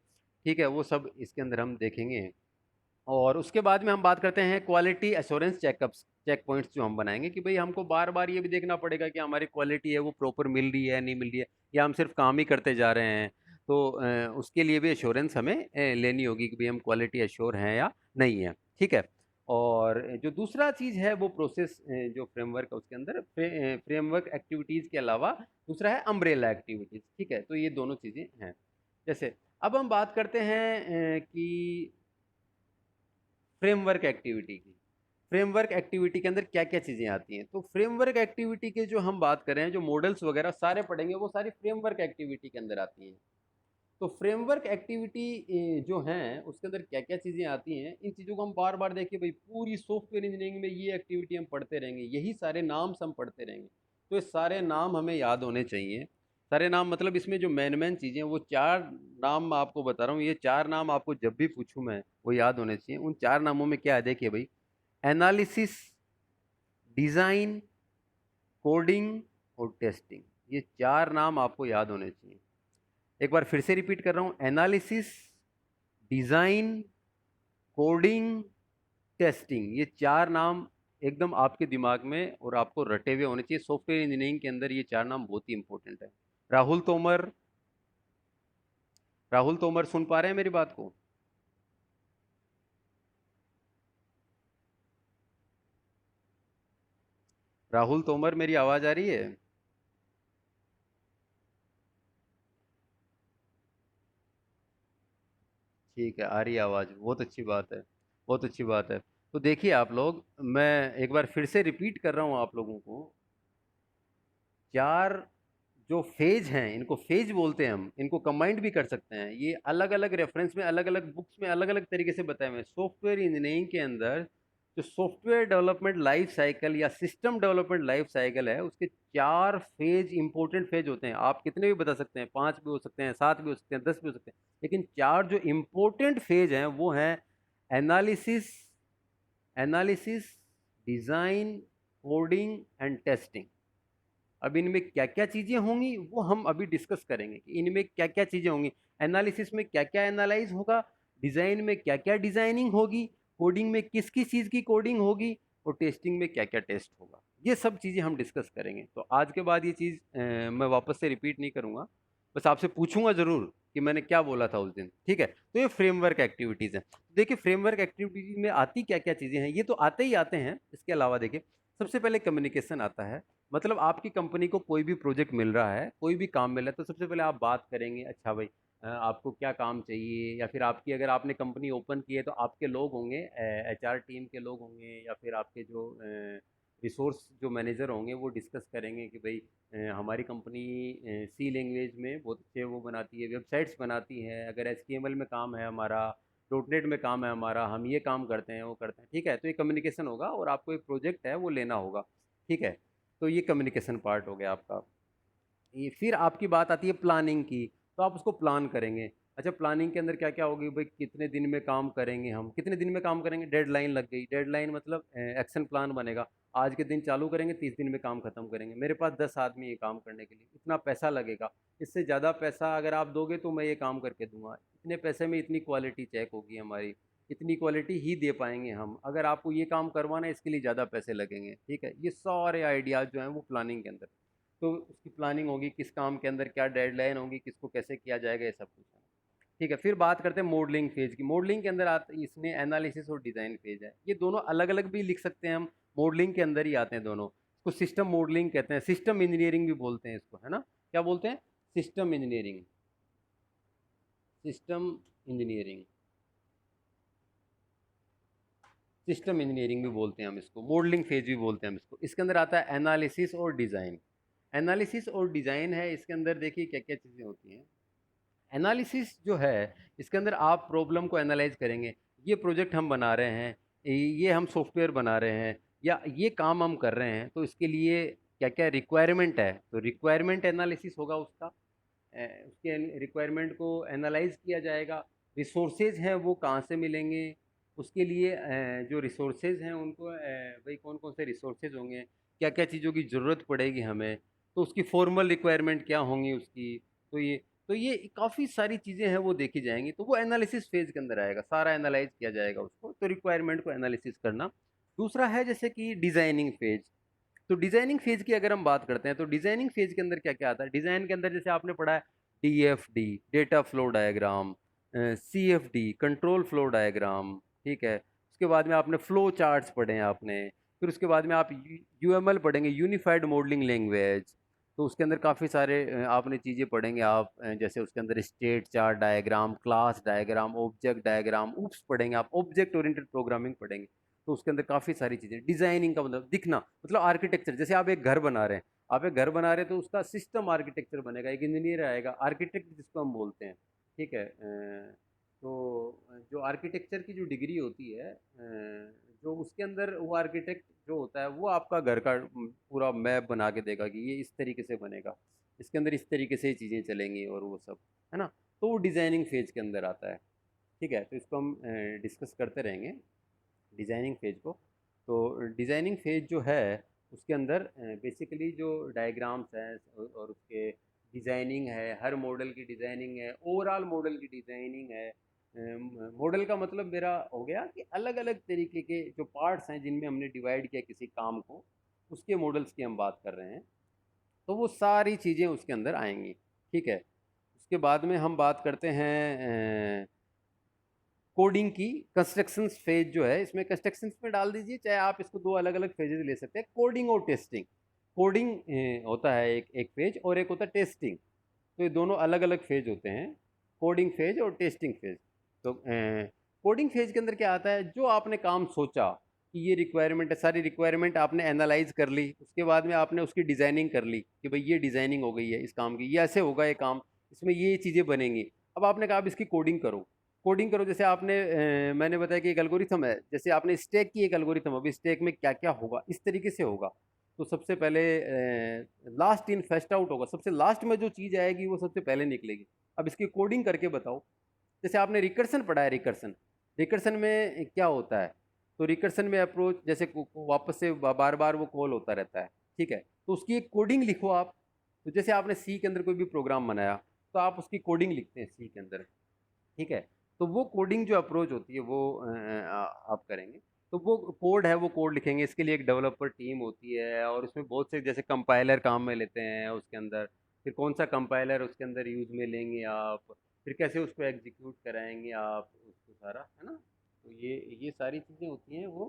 ठीक है, वो सब इसके अंदर हम देखेंगे। और उसके बाद में हम बात करते हैं quality assurance checkups, check points जो हम बनाएंगे कि भाई हमको बार बार ये भी देखना पड़ेगा कि हमारी क्वालिटी है वो प्रॉपर मिल रही है नहीं मिल रही है, या हम सिर्फ काम ही करते जा रहे हैं। तो उसके लिए भी एश्योरेंस हमें लेनी होगी कि भाई हम क्वालिटी एश्योर हैं या नहीं है। ठीक है। और जो दूसरा चीज़ है वो प्रोसेस जो फ्रेमवर्क है उसके अंदर फ्रेमवर्क एक्टिविटीज़ के अलावा दूसरा है अम्ब्रेला एक्टिविटीज़। ठीक है, तो ये दोनों चीज़ें हैं। जैसे अब हम बात करते हैं कि फ्रेमवर्क एक्टिविटी की। फ्रेमवर्क एक्टिविटी के अंदर क्या क्या चीज़ें आती हैं, तो फ्रेमवर्क एक्टिविटी के जो हम बात कर रहे हैं, जो मॉडल्स वगैरह सारे पढ़ेंगे वो सारी फ्रेमवर्क एक्टिविटी के अंदर आती हैं। तो फ्रेमवर्क एक्टिविटी जो हैं उसके अंदर क्या क्या चीज़ें आती हैं, इन चीज़ों को हम बार बार देखिए भाई, पूरी सॉफ्टवेयर इंजीनियरिंग में ये एक्टिविटी हम पढ़ते रहेंगे, यही सारे नाम हम पढ़ते रहेंगे। तो ये सारे नाम हमें याद होने चाहिए। सारे नाम मतलब इसमें जो मेन मेन चीज़ें हैं वो 4 नाम मैं आपको बता रहा हूँ, ये 4 नाम आपको जब भी पूछूँ मैं वो याद होने चाहिए। उन 4 नामों में क्या है देखिए भाई, एनालिसिस, डिज़ाइन, कोडिंग और टेस्टिंग, ये 4 नाम आपको याद होने चाहिए। एक बार फिर से रिपीट कर रहा हूँ, एनालिसिस, डिज़ाइन, कोडिंग, टेस्टिंग, ये 4 नाम एकदम आपके दिमाग में और आपको रटे हुए होने चाहिए। सॉफ्टवेयर इंजीनियरिंग के अंदर ये 4 नाम बहुत ही इंपॉर्टेंट है। राहुल तोमर, राहुल तोमर सुन पा रहे हैं मेरी बात को? राहुल तोमर, मेरी आवाज़ आ रही है? ठीक है, आ रही है आवाज़, बहुत अच्छी बात है, बहुत अच्छी बात है। तो देखिए आप लोग, मैं एक बार फिर से रिपीट कर रहा हूँ आप लोगों को, 4 जो फेज हैं, इनको फेज बोलते हैं हम, इनको कंबाइंड भी कर सकते हैं। ये अलग अलग रेफरेंस में, अलग अलग बुक्स में अलग अलग तरीके से बताए हुए हैं। सॉफ्टवेयर इंजीनियरिंग के अंदर जो सॉफ्टवेयर डेवलपमेंट लाइफ साइकिल या सिस्टम डेवलपमेंट लाइफ साइकिल है, उसके 4 फेज, इंपॉर्टेंट फेज होते हैं। आप कितने भी बता सकते हैं, 5 भी हो सकते हैं, 7 भी हो सकते हैं, 10 भी हो सकते हैं, लेकिन 4 जो इंपॉर्टेंट फेज हैं वो हैं analysis, analysis, design, coding and testing. अब इनमें क्या क्या चीज़ें होंगी वो हम अभी डिस्कस करेंगे कि इनमें क्या क्या चीज़ें होंगी। एनालिसिस में क्या क्या एनालाइज होगा, डिज़ाइन में क्या क्या डिज़ाइनिंग होगी, कोडिंग में किस किस चीज़ की कोडिंग होगी, और टेस्टिंग में क्या क्या टेस्ट होगा। ये सब चीज़ें हम डिस्कस करेंगे। तो आज के बाद ये चीज़ मैं वापस से रिपीट नहीं करूँगा, बस आपसे पूछूंगा ज़रूर कि मैंने क्या बोला था उस दिन। ठीक है, तो ये फ्रेमवर्क एक्टिविटीज़ हैं। देखिए फ्रेमवर्क एक्टिविटीज में आती क्या क्या चीज़ें हैं, ये तो आते ही आते हैं। इसके अलावा देखिए, सबसे पहले कम्युनिकेशन आता है। मतलब आपकी कंपनी को कोई भी प्रोजेक्ट मिल रहा है, कोई भी काम मिल रहा है, तो सबसे पहले आप बात करेंगे, अच्छा भाई आपको क्या काम चाहिए, या फिर आपकी, अगर आपने कंपनी ओपन की है तो आपके लोग होंगे, एचआर टीम के लोग होंगे, या फिर आपके जो रिसोर्स जो मैनेजर होंगे वो डिस्कस करेंगे कि भाई हमारी कंपनी सी लैंग्वेज में बहुत अच्छे वो बनाती है, वेबसाइट्स बनाती है, अगर एचटीएमएल में काम है हमारा, डॉटनेट में काम है हमारा, हम ये काम करते हैं वो करते हैं। ठीक है, तो ये कम्युनिकेशन होगा और आपको एक प्रोजेक्ट है वो लेना होगा। ठीक है, तो ये कम्युनिकेशन पार्ट हो गया आपका। ये फिर आपकी बात आती है प्लानिंग की, तो आप उसको प्लान करेंगे। अच्छा, प्लानिंग के अंदर क्या क्या होगी भाई, कितने दिन में काम करेंगे, हम कितने दिन में काम करेंगे, डेडलाइन लग गई, डेडलाइन मतलब एक्शन प्लान बनेगा, आज के दिन चालू करेंगे, 30 दिन में काम खत्म करेंगे, मेरे पास 10 आदमी ये काम करने के लिए, इतना पैसा लगेगा, इससे ज़्यादा पैसा अगर आप दोगे तो मैं ये काम करके दूंगा, इतने पैसे में इतनी क्वालिटी चेक होगी हमारी, इतनी क्वालिटी ही दे पाएंगे हम, अगर आपको ये काम करवाना है इसके लिए ज़्यादा पैसे लगेंगे। ठीक है, ये सारे आइडियाज़ जो हैं वो प्लानिंग के अंदर। तो उसकी प्लानिंग होगी, किस काम के अंदर क्या डेडलाइन होगी, किसको कैसे किया जाएगा, ये सब कुछ है। ठीक है, फिर बात करते हैं मॉडलिंग फेज की। मॉडलिंग के अंदर आते, इसमें एनालिसिस और डिज़ाइन फेज है, ये दोनों अलग अलग भी लिख सकते हैं हम, मॉडलिंग के अंदर ही आते हैं दोनों। इसको सिस्टम मॉडलिंग कहते हैं, सिस्टम इंजीनियरिंग भी बोलते हैं इसको, है ना, क्या बोलते हैं, system engineering, system engineering, system engineering भी बोलते हैं हम इसको, मॉडलिंग फेज भी बोलते हैं हम इसको। इसके अंदर आता है एनालिसिस और डिज़ाइन। एनालिसिस और डिज़ाइन है, इसके अंदर देखिए क्या क्या चीज़ें होती हैं। एनालिसिस जो है, इसके अंदर आप प्रॉब्लम को एनालाइज करेंगे, ये प्रोजेक्ट हम बना रहे हैं, ये हम सॉफ्टवेयर बना रहे हैं, या ये काम हम कर रहे हैं, तो इसके लिए क्या क्या रिक्वायरमेंट है, तो रिक्वायरमेंट एनालिसिस होगा उसका। उसके रिक्वायरमेंट को एनालाइज किया जाएगा। रिसोर्सेज हैं वो कहाँ से मिलेंगे, उसके लिए जो रिसोर्सेज हैं उनको भाई कौन कौन से रिसोर्सेज होंगे, क्या क्या चीज़ों की ज़रूरत पड़ेगी हमें, तो उसकी फॉर्मल रिक्वायरमेंट क्या होंगी उसकी, तो ये तो ये काफ़ी सारी चीज़ें हैं वो देखी जाएंगी, तो वो एनालिसिस फेज के अंदर आएगा, सारा एनालाइज किया जाएगा उसको, तो रिक्वायरमेंट को एनालिसिस करना। दूसरा है जैसे कि डिजाइनिंग फेज। तो डिजाइनिंग फेज की अगर हम बात करते हैं तो डिजाइनिंग फेज के अंदर क्या क्या आता है। डिजाइन के अंदर जैसे आपने पढ़ा है DFD, data flow diagram, CFD, control flow diagram, ठीक है। उसके बाद में आपने फ्लो चार्ट्स पढ़े हैं आपने। फिर उसके बाद में आप UML पढ़ेंगे, यूनिफाइड मॉडलिंग लैंग्वेज। तो उसके अंदर काफ़ी सारे आपने चीज़ें पढ़ेंगे आप, जैसे उसके अंदर state chart diagram, class diagram, object diagram, उप्स पढ़ेंगे आप, ऑब्जेक्ट ओरिएंटेड प्रोग्रामिंग पढ़ेंगे। तो उसके अंदर काफ़ी सारी चीज़ें, डिजाइनिंग का मतलब दिखना, मतलब आर्किटेक्चर। जैसे आप एक घर बना रहे हैं, आप एक घर बना रहे हैं तो उसका सिस्टम आर्किटेक्चर बनेगा, एक इंजीनियर आएगा, आर्किटेक्ट जिसको हम बोलते हैं, ठीक है। तो जो आर्किटेक्चर की जो डिग्री होती है, जो उसके अंदर वो आर्किटेक्ट जो होता है वो आपका घर का पूरा मैप बना के देगा कि ये इस तरीके से बनेगा, इसके अंदर इस तरीके से चीज़ें चलेंगी और वो सब, है ना। तो वो डिज़ाइनिंग फेज के अंदर आता है, ठीक है। तो इसको हम डिस्कस करते रहेंगे डिज़ाइनिंग फेज को। तो डिज़ाइनिंग फेज जो है उसके अंदर बेसिकली जो डायग्राम्स हैं और उसके डिज़ाइनिंग है, हर मॉडल की डिज़ाइनिंग है, ओवरऑल मॉडल की डिज़ाइनिंग है। मॉडल का मतलब मेरा हो गया कि अलग अलग तरीके के जो पार्ट्स हैं जिनमें हमने डिवाइड किया किसी काम को, उसके मॉडल्स की हम बात कर रहे हैं। तो वो सारी चीज़ें उसके अंदर आएंगी, ठीक है। उसके बाद में हम बात करते हैं कोडिंग की। कंस्ट्रक्शन फेज जो है, इसमें कंस्ट्रक्शन में डाल दीजिए, चाहे आप इसको दो अलग अलग फेजेस ले सकते हैं, कोडिंग और टेस्टिंग। कोडिंग होता है एक एक फेज, और एक होता है टेस्टिंग। तो ये दोनों अलग अलग फेज होते हैं, कोडिंग फेज और टेस्टिंग फेज। तो कोडिंग फेज के अंदर क्या आता है, जो आपने काम सोचा कि ये रिक्वायरमेंट है, सारी रिक्वायरमेंट आपने एनालाइज कर ली, उसके बाद में आपने उसकी डिज़ाइनिंग कर ली कि भाई ये डिज़ाइनिंग हो गई है इस काम की, ये ऐसे होगा ये काम, इसमें ये चीज़ें बनेंगी। अब आपने कहा अब इसकी कोडिंग करो। कोडिंग करो, जैसे आपने मैंने बताया कि एक एल्गोरिथम है, जैसे आपने स्टैक की एक एल्गोरिथम, अब स्टैक में क्या क्या होगा इस तरीके से होगा। तो सबसे पहले लास्ट इन फर्स्ट आउट होगा, सबसे लास्ट में जो चीज़ आएगी वो सबसे पहले निकलेगी। अब इसकी कोडिंग करके बताओ। जैसे आपने रिकर्सन पढ़ा है, रिकर्सन, रिकर्सन में क्या होता है। तो रिकर्सन में अप्रोच जैसे वापस से बार बार वो कॉल होता रहता है, ठीक है। तो उसकी एक कोडिंग लिखो आप। तो जैसे आपने सी के अंदर कोई भी प्रोग्राम बनाया, तो आप उसकी कोडिंग लिखते हैं सी के अंदर, ठीक है। तो वो कोडिंग जो अप्रोच होती है वो आप करेंगे। तो वो कोड है, वो कोड लिखेंगे, इसके लिए एक डेवलपर टीम होती है, और उसमें बहुत से जैसे कंपाइलर काम में लेते हैं उसके अंदर। फिर कौन सा कंपाइलर उसके अंदर यूज में लेंगे आप, फिर कैसे उसको एग्जीक्यूट कराएंगे आप उसको सारा, है ना। तो ये सारी चीज़ें होती हैं वो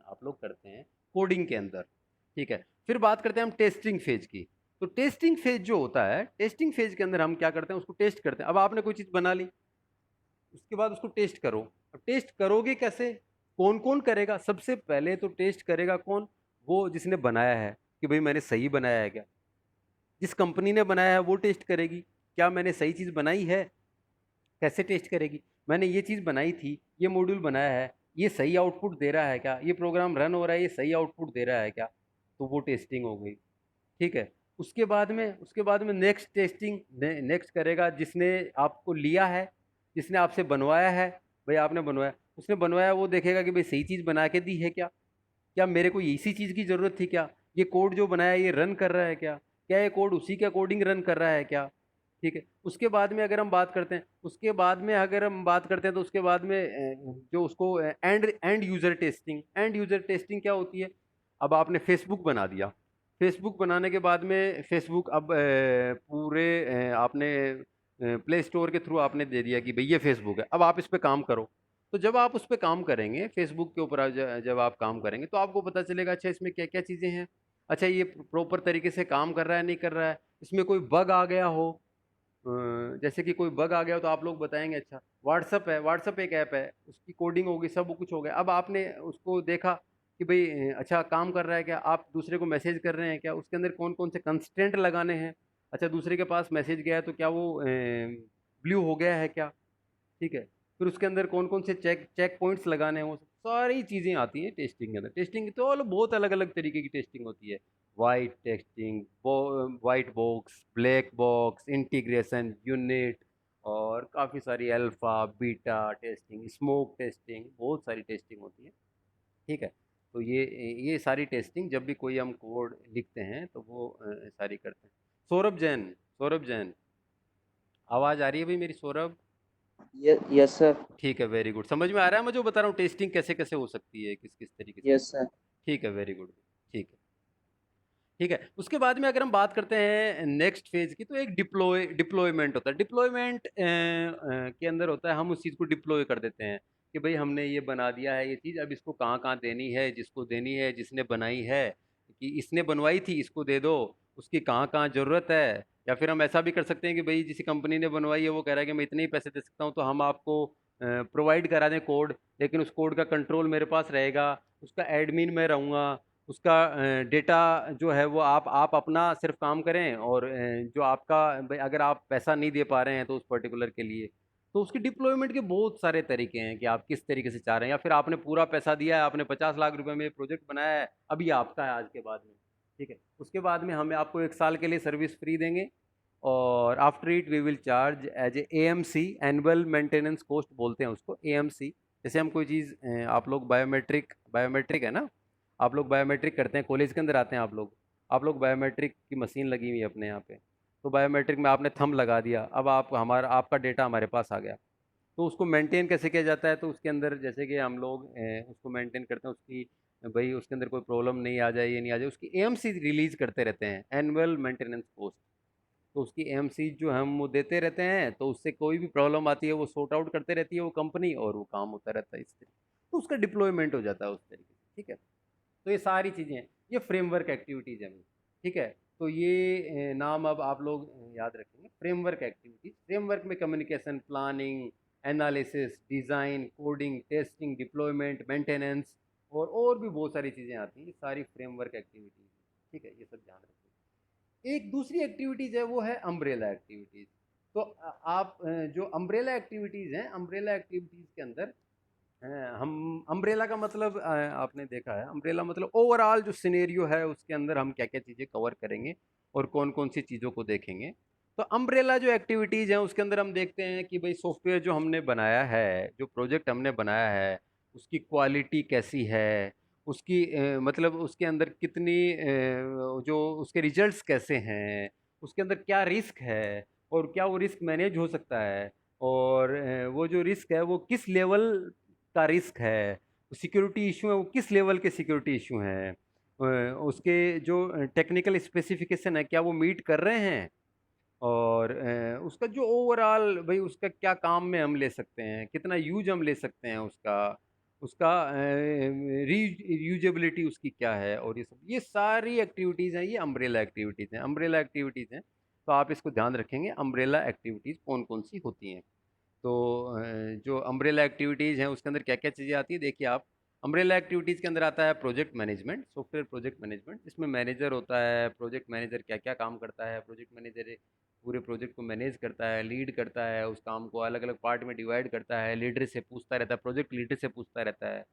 आप लोग करते हैं कोडिंग के अंदर, ठीक है। फिर बात करते हैं हम टेस्टिंग फेज की। तो टेस्टिंग फेज जो होता है, टेस्टिंग फेज के अंदर हम क्या करते हैं, उसको टेस्ट करते हैं। अब आपने कोई चीज़ बना ली, उसके बाद उसको टेस्ट करो। अब टेस्ट करोगे कैसे, कौन कौन करेगा, सबसे पहले तो टेस्ट करेगा कौन, वो जिसने बनाया है कि भाई मैंने सही बनाया है क्या। जिस कंपनी ने बनाया है वो टेस्ट करेगी, क्या मैंने सही चीज़ बनाई है। कैसे टेस्ट करेगी, मैंने ये चीज़ बनाई थी, ये मॉड्यूल बनाया है, ये सही आउटपुट दे रहा है क्या, ये प्रोग्राम रन हो रहा है, ये सही आउटपुट दे रहा है क्या। तो वो टेस्टिंग हो गई, ठीक है। उसके बाद में नेक्स्ट टेस्टिंग नेक्स्ट करेगा जिसने आपको लिया है, जिसने आपसे बनवाया है। भाई आपने बनवाया, उसने बनवाया, वो देखेगा कि भाई सही चीज़ बना के दी है क्या, क्या मेरे को इसी चीज़ की ज़रूरत थी क्या, ये कोड जो बनाया ये रन कर रहा है क्या, क्या ये कोड उसी के अकॉर्डिंग रन कर रहा है क्या, ठीक है। उसके बाद में अगर हम बात करते हैं, उसके बाद में अगर हम बात करते हैं तो उसके बाद में जो उसको and end user testing, end user testing क्या होती है। अब आपने फेसबुक बना दिया, फेसबुक बनाने के बाद में फेसबुक अब पूरे आपने प्ले स्टोर के थ्रू आपने दे दिया कि भाई ये फेसबुक है, अब आप इस पे काम करो। तो जब आप उस पे काम करेंगे, फेसबुक के ऊपर जब आप काम करेंगे तो आपको पता चलेगा अच्छा इसमें क्या क्या चीज़ें हैं, अच्छा ये प्रॉपर तरीके से काम कर रहा है नहीं कर रहा है, इसमें कोई बग आ गया हो। जैसे कि कोई बग आ गया हो तो आप लोग बताएंगे अच्छा व्हाट्सअप है, व्हाट्सअप एक ऐप है, उसकी कोडिंग होगी, सब कुछ हो गया। अब आपने उसको देखा कि भाई अच्छा काम कर रहा है क्या, आप दूसरे को मैसेज कर रहे हैं क्या, उसके अंदर कौन कौन से कंस्टेंट लगाने हैं। अच्छा दूसरे के पास मैसेज गया है तो क्या वो ब्लू हो गया है क्या, ठीक है। फिर उसके अंदर कौन कौन से चेक चेक पॉइंट्स लगाने हैं, वो सारी चीज़ें आती हैं टेस्टिंग के अंदर। टेस्टिंग तो बहुत अलग अलग तरीके की टेस्टिंग होती है। White testing, white box, black box, integration unit, और काफ़ी सारी alpha beta testing, smoke testing, बहुत सारी टेस्टिंग होती है, ठीक है। तो ये सारी टेस्टिंग जब भी कोई हम कोड लिखते हैं तो वो सारी करते हैं। सौरभ जैन, सौरभ जैन, आवाज़ आ रही है भाई मेरी सौरभ? Yes sir. ठीक है, वेरी गुड। समझ में आ रहा है मैं जो बता रहा हूँ, टेस्टिंग कैसे कैसे हो सकती है, किस किस तरीके से यस होती है। सर। ठीक है, वेरी गुड। ठीक है। ठीक है, उसके बाद में अगर हम बात करते हैं नेक्स्ट फेज की, तो एक डिप्लॉयमेंट होता है। डिप्लॉयमेंट के अंदर होता है, हम उस चीज़ को डिप्लॉय कर देते हैं कि भाई हमने ये बना दिया है ये चीज़, अब इसको कहाँ कहाँ देनी है, जिसको देनी है, जिसने बनाई है, कि इसने बनवाई थी इसको दे दो, उसकी कहाँ कहाँ ज़रूरत है। या फिर हम ऐसा भी कर सकते हैं कि भाई जिस कंपनी ने बनवाई है वो कह रहा है कि मैं इतने ही पैसे दे सकता हूँ, तो हम आपको प्रोवाइड करा दें कोड, लेकिन उस कोड का कंट्रोल मेरे पास रहेगा, उसका एडमिन मैं रहूँगा, उसका डेटा जो है वो आप अपना सिर्फ काम करें, और जो आपका भाई अगर आप पैसा नहीं दे पा रहे हैं तो उस पर्टिकुलर के लिए, तो उसकी डिप्लॉयमेंट के बहुत सारे तरीके हैं कि आप किस तरीके से चाह रहे हैं। या फिर आपने पूरा पैसा दिया है, आपने 50 लाख रुपए में प्रोजेक्ट बनाया है, अभी आपका है आज के बाद में, ठीक है, उसके बाद में हमें आपको 1 साल के लिए सर्विस फ्री देंगे, और after it we will charge as a AMC, annual maintenance cost बोलते हैं उसको, एएमसी। जैसे हम कोई चीज़ आप लोग बायोमेट्रिक बायोमेट्रिक है ना, आप लोग बायोमेट्रिक करते हैं, कॉलेज के अंदर आते हैं आप लोग बायोमेट्रिक की मशीन लगी हुई है अपने यहाँ पे, तो बायोमेट्रिक में आपने थंब लगा दिया, अब आप हमारा आपका डेटा हमारे पास आ गया, तो उसको मेंटेन कैसे किया जाता है, तो उसके अंदर जैसे कि हम लोग उसको मेंटेन करते हैं, उसकी भाई उसके अंदर कोई प्रॉब्लम नहीं आ जाए, ये नहीं आ जाए, उसकी एएमसी रिलीज करते रहते हैं, एनुअल मेंटेनेंस कॉस्ट। तो उसकी एएमसी जो हम वो देते रहते हैं, तो उससे कोई भी प्रॉब्लम आती है वो सॉर्ट आउट करते रहती है वो कंपनी, और वो काम होता रहता है इस तरीके, तो उसका डिप्लॉयमेंट हो जाता है उस तरीके से। ठीक है, तो ये सारी चीज़ें हैं, ये फ्रेमवर्क एक्टिविटीज़ हैं। ठीक है, तो ये नाम अब आप लोग याद रखेंगे, फ्रेमवर्क एक्टिविटीज। फ्रेमवर्क में communication, planning, analysis, design, coding, testing, deployment, maintenance, और भी बहुत सारी चीज़ें आती हैं, ये सारी फ्रेमवर्क एक्टिविटीज़। ठीक है, ये सब ध्यान रखें। एक दूसरी एक्टिविटीज़ है वो है अम्ब्रेला एक्टिविटीज़। तो आप जो अम्ब्रेला एक्टिविटीज़ हैं, अम्ब्रेला एक्टिविटीज़ के अंदर हम अम्ब्रेला का मतलब आपने देखा है, अम्ब्रेला मतलब ओवरऑल जो सिनेरियो है उसके अंदर हम क्या क्या चीज़ें कवर करेंगे और कौन कौन सी चीज़ों को देखेंगे। तो अम्ब्रेला जो एक्टिविटीज़ हैं उसके अंदर हम देखते हैं कि भाई सॉफ्टवेयर जो हमने बनाया है, जो प्रोजेक्ट हमने बनाया है, उसकी क्वालिटी कैसी है, उसकी मतलब उसके अंदर कितनी जो उसके रिजल्ट्स कैसे हैं, उसके अंदर क्या रिस्क है, और क्या वो रिस्क मैनेज हो सकता है, और वो जो रिस्क है वो किस लेवल का रिस्क है, सिक्योरिटी इशू है वो किस लेवल के सिक्योरिटी इशू हैं, उसके जो टेक्निकल स्पेसिफिकेशन है क्या वो मीट कर रहे हैं, और उसका जो ओवरऑल भाई उसका क्या काम में हम ले सकते हैं, कितना यूज हम ले सकते हैं उसका, उसका रीयूजेबिलिटी उसकी क्या है, और ये सारी एक्टिविटीज़ हैं, ये अम्ब्रेला एक्टिविटीज़ हैं, अम्ब्रेला एक्टिविटीज़ हैं। तो आप इसको ध्यान रखेंगे, अम्ब्रेला एक्टिविटीज़ कौन कौन सी होती हैं। तो जो अम्ब्रेला एक्टिविटीज़ हैं उसके अंदर क्या क्या चीज़ें आती है, देखिए आप, अम्ब्रेला एक्टिविटीज़ के अंदर आता है project management, software project management, इसमें मैनेजर होता है, प्रोजेक्ट मैनेजर क्या क्या काम करता है, प्रोजेक्ट मैनेजर पूरे प्रोजेक्ट को मैनेज करता है, लीड करता है, उस काम को अलग अलग पार्ट में डिवाइड करता है, लीडर से पूछता रहता है, प्रोजेक्ट लीडर से पूछता रहता है,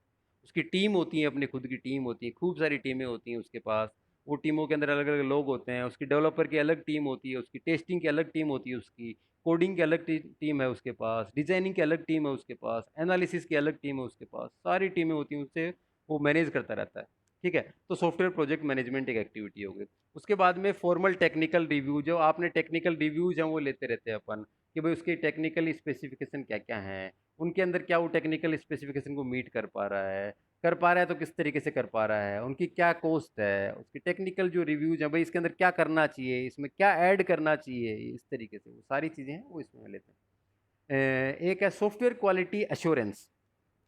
उसकी टीम होती है, अपनी खुद की टीम होती है, खूब सारी टीमें होती हैं उसके पास, वो टीमों के अंदर अलग अलग लोग होते हैं, उसकी डेवलपर की अलग टीम होती है, उसकी टेस्टिंग की अलग टीम होती है, उसकी कोडिंग की अलग टीम है उसके पास, डिजाइनिंग की अलग टीम है उसके पास, एनालिसिस की अलग टीम है उसके पास, सारी टीमें होती हैं, उससे वो मैनेज करता रहता है। ठीक है, तो सॉफ्टवेयर प्रोजेक्ट मैनेजमेंट एक एक्टिविटी हो गई। उसके बाद में फॉर्मल टेक्निकल रिव्यू, जो आपने टेक्निकल रिव्यूज हैं वो लेते रहते हैं अपन, कि भाई उसके टेक्निकल स्पेसिफिकेशन क्या क्या हैं, उनके अंदर क्या वो टेक्निकल स्पेसिफिकेशन को मीट कर पा रहा है तो किस तरीके से कर पा रहा है, उनकी क्या कॉस्ट है, उसकी टेक्निकल जो रिव्यूज हैं भाई इसके अंदर क्या करना चाहिए, इसमें क्या ऐड करना चाहिए, इस तरीके से वो सारी चीज़ें हैं वो इसमें लेते हैं। एक है सॉफ्टवेयर क्वालिटी एश्योरेंस।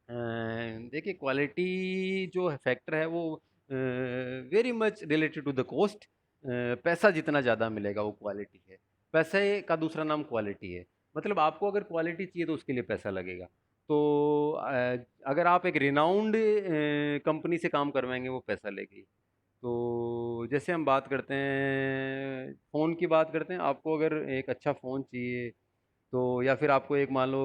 देखिए क्वालिटी जो फैक्टर है वो very much related to the cost. पैसा जितना ज़्यादा मिलेगा वो क्वालिटी है, पैसे का दूसरा नाम क्वालिटी है, मतलब आपको अगर क्वालिटी चाहिए तो उसके लिए पैसा लगेगा। तो अगर आप एक रिनाउंड कंपनी से काम करवाएंगे वो पैसा लेगी। तो जैसे हम बात करते हैं फ़ोन की, बात करते हैं, आपको अगर एक अच्छा फ़ोन चाहिए, तो या फिर आपको एक मान लो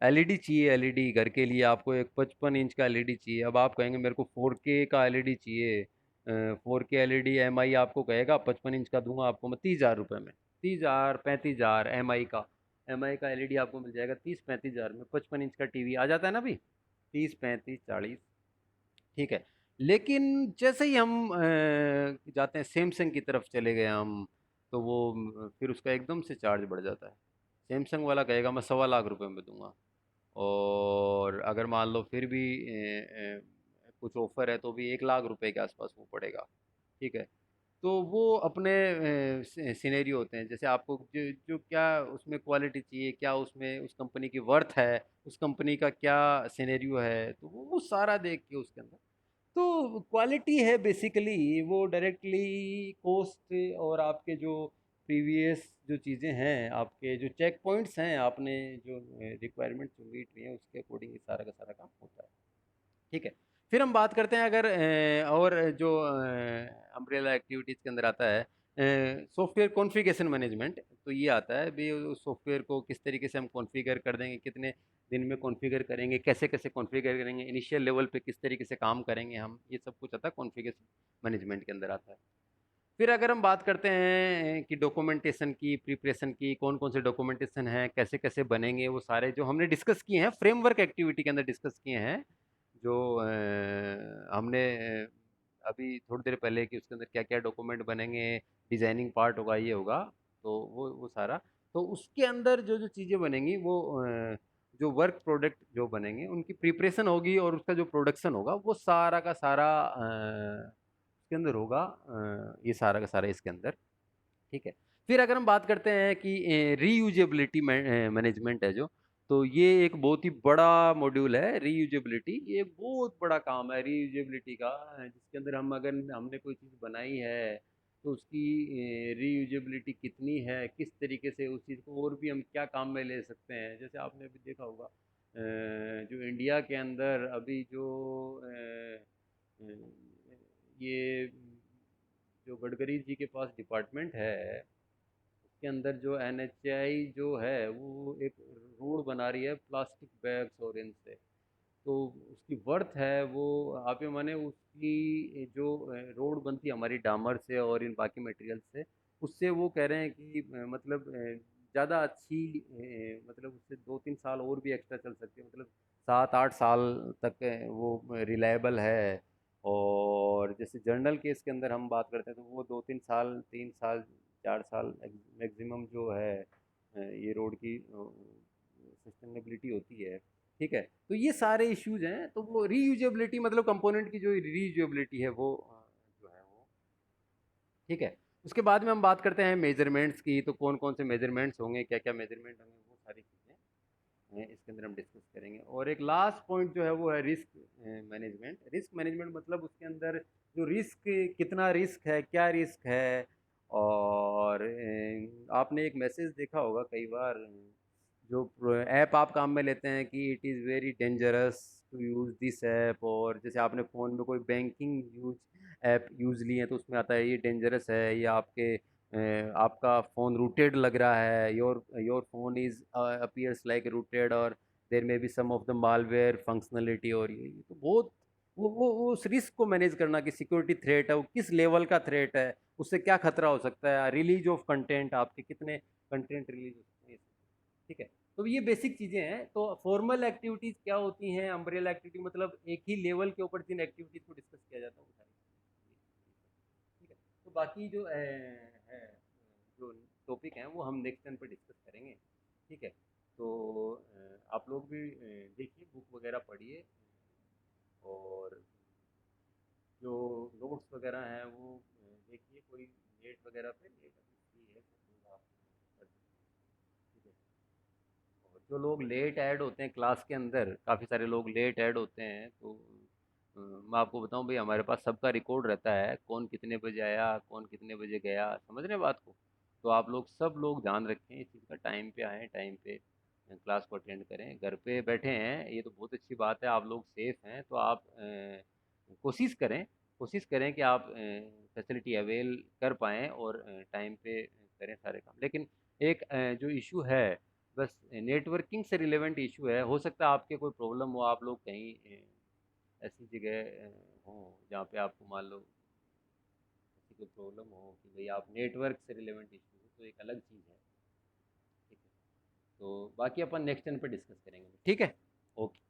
एलईडी चाहिए, एलईडी घर के लिए आपको एक 55 इंच का एलईडी चाहिए, अब आप कहेंगे मेरे को 4K का एलईडी चाहिए, 4K एलईडी एमआई आपको कहेगा 55 इंच का दूंगा आपको मैं 30,000 रुपये में, 30,000 35,000 एमआई का एलईडी आपको मिल जाएगा 30-35 हज़ार में, 55 इंच का टीवी आ जाता है ना भाई, 30 35 40। ठीक है, लेकिन जैसे ही हम जाते हैं सैमसंग की तरफ चले गए हम, तो वो फिर उसका एकदम से चार्ज बढ़ जाता है। सैमसंग वाला कहेगा मैं 1.25 लाख में दूंगा, और अगर मान लो फिर भी कुछ ऑफर है तो भी 1 लाख रुपए के आसपास वो पड़ेगा। ठीक है। तो वो अपने सिनेरियो होते हैं, जैसे आपको जो जो क्या उसमें क्वालिटी चाहिए, क्या उसमें उस कंपनी की वर्थ है, उस कंपनी का क्या सिनेरियो है, तो वो सारा देख के उसके अंदर तो क्वालिटी है बेसिकली, वो डायरेक्टली कॉस्ट और आपके जो प्रीवियस जो चीज़ें हैं, आपके जो चेक पॉइंट्स हैं, आपने जो रिक्वायरमेंट जो मीट हुई है उसके अकॉर्डिंग ये सारा का सारा काम होता है। ठीक है। फिर हम बात करते हैं अगर और जो अम्ब्रेला एक्टिविटीज़ के अंदर आता है सॉफ्टवेयर कॉन्फ़िगरेशन मैनेजमेंट, तो ये आता है भी उस सॉफ्टवेयर को किस तरीके से हम कॉन्फ़िगर कर देंगे, कितने दिन में कॉन्फ़िगर करेंगे, कैसे कैसे कॉन्फ़िगर करेंगे, इनिशियल लेवल पे किस तरीके से काम करेंगे हम, ये सब कुछ आता है कॉन्फ़िगरेशन मैनेजमेंट के अंदर आता है। फिर अगर हम बात करते हैं कि डॉक्यूमेंटेशन की, प्रिपरेशन की, कौन कौन से डॉक्यूमेंटेशन हैं, कैसे कैसे बनेंगे, वो सारे जो हमने डिस्कस किए हैं फ्रेमवर्क एक्टिविटी के अंदर डिस्कस किए हैं, जो हमने अभी थोड़ी देर पहले कि उसके अंदर क्या क्या डॉक्यूमेंट बनेंगे, डिजाइनिंग पार्ट होगा, ये होगा, तो वो सारा, तो उसके अंदर जो जो चीज़ें बनेंगी वो जो वर्क प्रोडक्ट जो बनेंगे उनकी प्रिपरेशन होगी, और उसका जो प्रोडक्शन होगा वो सारा का सारा इसके अंदर होगा, ये सारा का सारा इसके अंदर। ठीक है। फिर अगर हम बात करते हैं कि रीयूजेबिलिटी मैनेजमेंट है जो, तो ये एक बहुत ही बड़ा मॉड्यूल है रीयूजेबिलिटी, ये एक बहुत बड़ा काम है रीयूजेबिलिटी का, जिसके अंदर हम अगर हमने कोई चीज़ बनाई है तो उसकी रीयूजेबिलिटी कितनी है, किस तरीके से उस चीज़ को और भी हम क्या काम में ले सकते हैं। जैसे आपने अभी देखा होगा जो इंडिया के अंदर अभी जो ये जो गडकरी जी के पास डिपार्टमेंट है, उसके अंदर जो एनएचआई जो है वो एक रोड बना रही है प्लास्टिक बैग्स और इनसे, तो उसकी वर्थ है वो, आप ये माने उसकी जो रोड बनती है हमारी डामर से और इन बाकी मटेरियल से, उससे वो कह रहे हैं कि मतलब ज़्यादा अच्छी मतलब उससे 2-3 साल और भी एक्स्ट्रा चल सकती है, मतलब 7-8 साल तक वो रिलायबल है। और जैसे जर्नल केस के अंदर हम बात करते हैं तो वो 2-3 साल, 3 साल, 4 साल मैक्सिमम जो है ये रोड की सस्टेनेबिलिटी होती है। ठीक है। तो ये सारे इश्यूज हैं, तो वो रीयूजेबिलिटी मतलब कंपोनेंट की जो रीयूजेबिलिटी है वो जो है वो। ठीक है। उसके बाद में हम बात करते हैं मेजरमेंट्स की, तो कौन कौन से मेजरमेंट्स होंगे, क्या क्या मेजरमेंट होंगे, वो सारी चीज़ें इसके अंदर हम डिस्कस करेंगे। और एक लास्ट पॉइंट जो है वो है रिस्क मैनेजमेंट। रिस्क मैनेजमेंट मतलब उसके अंदर जो रिस्क, कितना रिस्क है, क्या रिस्क है, और आपने एक मैसेज देखा होगा कई बार, जो ऐप आप काम में लेते हैं कि it is very dangerous to use this app, और जैसे आपने फ़ोन में कोई बैंकिंग यूज ऐप यूज़ लिए हैं तो उसमें आता है ये डेंजरस है, या आपके आपका फ़ोन रूटेड लग रहा है, your your phone is appears like rooted, और there may be some of the malware functionality, और ये तो बहुत वो उस रिस्क को मैनेज करना कि सिक्योरिटी थ्रेट है, वो किस लेवल का थ्रेट है, उससे क्या खतरा हो सकता है, रिलीज ऑफ कंटेंट, आपके कितने कंटेंट रिलीज हो सकते हैं। ठीक है। तो ये बेसिक चीज़ें हैं। तो फॉर्मल एक्टिविटीज़ क्या होती हैं, अम्ब्रेला एक्टिविटी मतलब एक ही लेवल के ऊपर जिन एक्टिविटीज़ को डिस्कस किया जाता है वो सारी। ठीक है। तो बाकी जो है जो टॉपिक हैं वो हम नेक्स्ट टाइम पे डिस्कस करेंगे। ठीक है। तो आप लोग भी देखिए, बुक वगैरह पढ़िए, और जो नोट्स वगैरह हैं वो देखिए, कोई नेट वगैरह पे, नेट अभी फ्री है तो लोग आप कर सकते हैं। ठीक है। और जो लोग लेट ऐड होते हैं क्लास के अंदर, काफ़ी सारे लोग लेट ऐड होते हैं, तो मैं आपको बताऊं भाई, हमारे पास सबका रिकॉर्ड रहता है, कौन कितने बजे आया, कौन कितने बजे गया, समझ रहे हैं बात को। तो आप लोग सब लोग ध्यान रखें इस चीज़ का, टाइम पे आएँ, टाइम पे क्लास को अटेंड करें। घर पे बैठे हैं ये तो बहुत अच्छी बात है, आप लोग सेफ हैं, तो आप कोशिश करें, कोशिश करें कि आप फैसिलिटी अवेल कर पाएँ और टाइम पे करें सारे काम। लेकिन एक जो इशू है, बस नेटवर्किंग से रिलेवेंट इशू है, हो सकता है आपके कोई प्रॉब्लम हो, आप लोग कहीं ऐसी जगह हो जहाँ पे आपको मान लो ऐसी कोई प्रॉब्लम हो कि भाई आप नेटवर्क से रिलेवेंट इशू हो, तो एक अलग चीज़ है। ठीक है। तो बाकी अपन नेक्स्ट टाइम पे डिस्कस करेंगे। ठीक है। ओके।